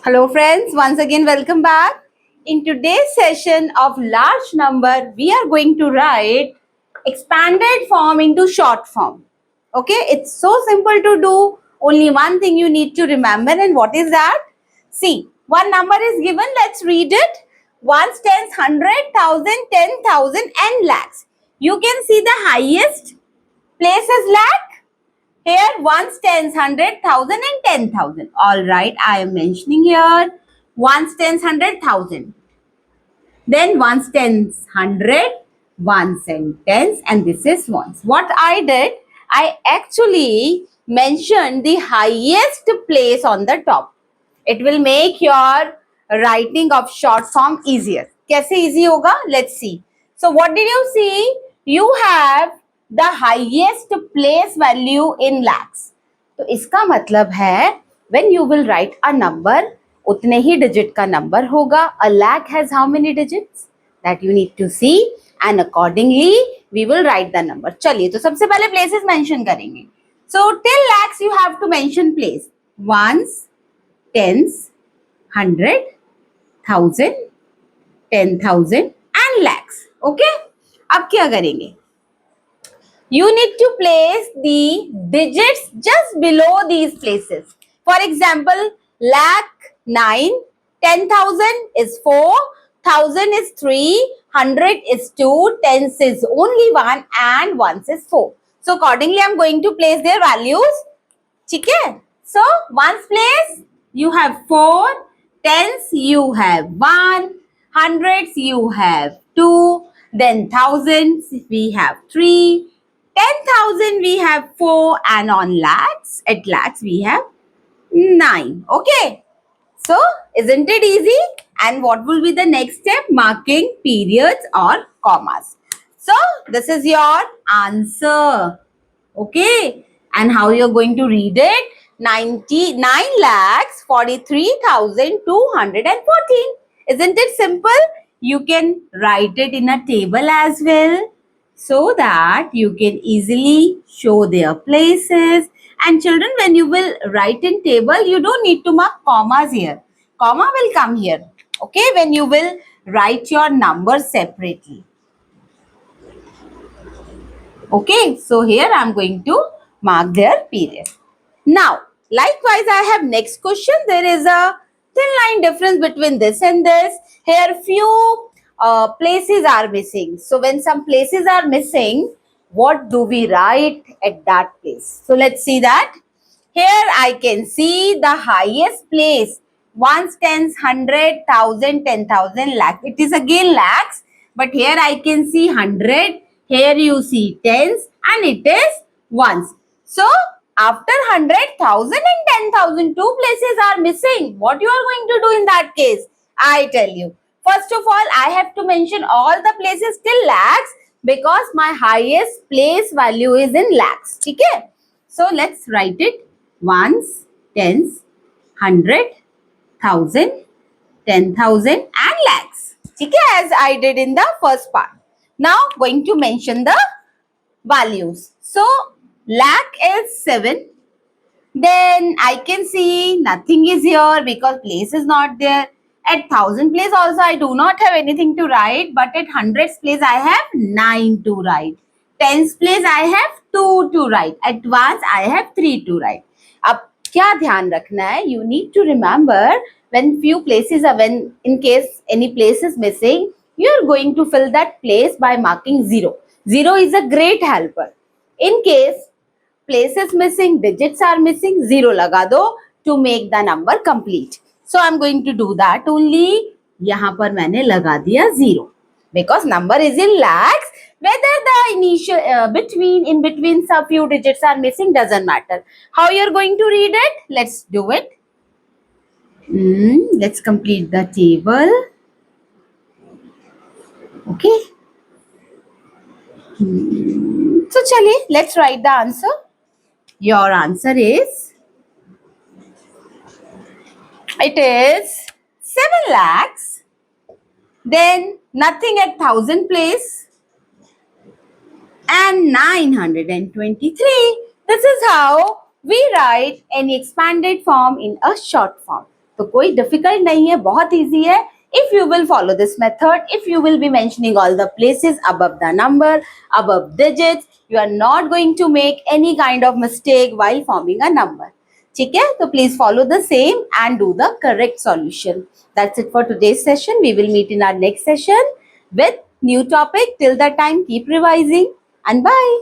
Hello friends, once again welcome back. In today's session of large number, we are going to write expanded form into short form. Okay, it's so simple to do. Only one thing you need to remember, and what is that? See, one number is given, let's read it. Ones, tens, hundred, thousand, 10,000 and lakhs. You can see the highest place is lakh. Here, ones, tens, hundred, thousand, and 10,000. All right, I am mentioning here ones, tens, hundred, thousand. Then ones, tens, hundred, ones, and tens, and this is ones. What I did, I actually mentioned the highest place on the top. It will make your writing of short form easier. कैसे easy होगा? Let's see. So what did you see? You have the highest place value in lakhs. तो इसका मतलब है when you will write a number, उतने ही digit का number होगा. A lakh has how many digits? That you need to see and accordingly we will write the number. चलिए तो सबसे पहले places mention करेंगे. So till lakhs you have to mention place. Ones, tens, hundred, thousand, 10,000 and lakhs. Okay? अब क्या करेंगे? You need to place the digits just below these places. For example, lakh 9, 10,000 is 4, 1,000 is 3, 100 is 2, tens is only 1 and ones is 4. So accordingly, I'm going to place their values. ठीक है? So ones place you have 4, tens you have 1, hundreds you have 2, then thousands we have 3, 10,000 we have 4 and on lakhs, at lakhs we have 9. Okay. So isn't it easy? And what will be the next step? Marking periods or commas. So this is your answer. Okay. And how you're going to read it? 99 lakhs 43,214. Isn't it simple? You can write it in a table as well so that you can easily show their places. And children, when you will write in table, you don't need to mark commas here. Comma will come here. Okay, when you will write your numbers separately. Okay, so here I am going to mark their period. Now, likewise, I have next question. There is a thin line difference between this and this. Here, few places are missing. So, when some places are missing, what do we write at that place? So, let's see that. Here, I can see the highest place. Ones, tens, 100, 1,000, 10,000, lakh. It is again lakhs, but here I can see 100. Here you see tens, and it is ones. So, after 100,000 and 10,000, two places are missing. What you are going to do in that case? I tell you. First of all, I have to mention all the places till lakhs because my highest place value is in lakhs. Okay? So, let's write it. Ones, tens, 100, 1,000, 10,000 and lakhs. Okay? As I did in the first part. Now, going to mention the values. So, lakh is 7. Then I can see nothing is here because place is not there. At 1,000 place also I do not have anything to write, but at hundreds place I have 9 to write. Tens place I have 2 to write. At ones I have 3 to write. अब क्या ध्यान रखना है? You need to remember when few places are, when in case any place is missing, you are going to fill that place by marking 0. 0 is a great helper. In case place is missing, digits are missing, 0 लगा दो to make the number complete. So I'm going to do that only. यहाँ पर मैंने लगा दिया 0 because number is in lakhs. Whether the initial in between some few digits are missing doesn't matter. How you're going to read it? Let's do it. Let's complete the table. Okay. So chaliye, let's write the answer. Your answer is, it is 7 lakhs, then nothing at 1,000 place, and 923. This is how we write any expanded form in a short form. तो कोई difficult नहीं है, बहुत easy है. If you will follow this method, if you will be mentioning all the places above the number, above digits, you are not going to make any kind of mistake while forming a number. ठीक है, तो please follow the same and do the correct solution. That's it for today's session. We will meet in our next session with new topic. Till that time, keep revising and bye.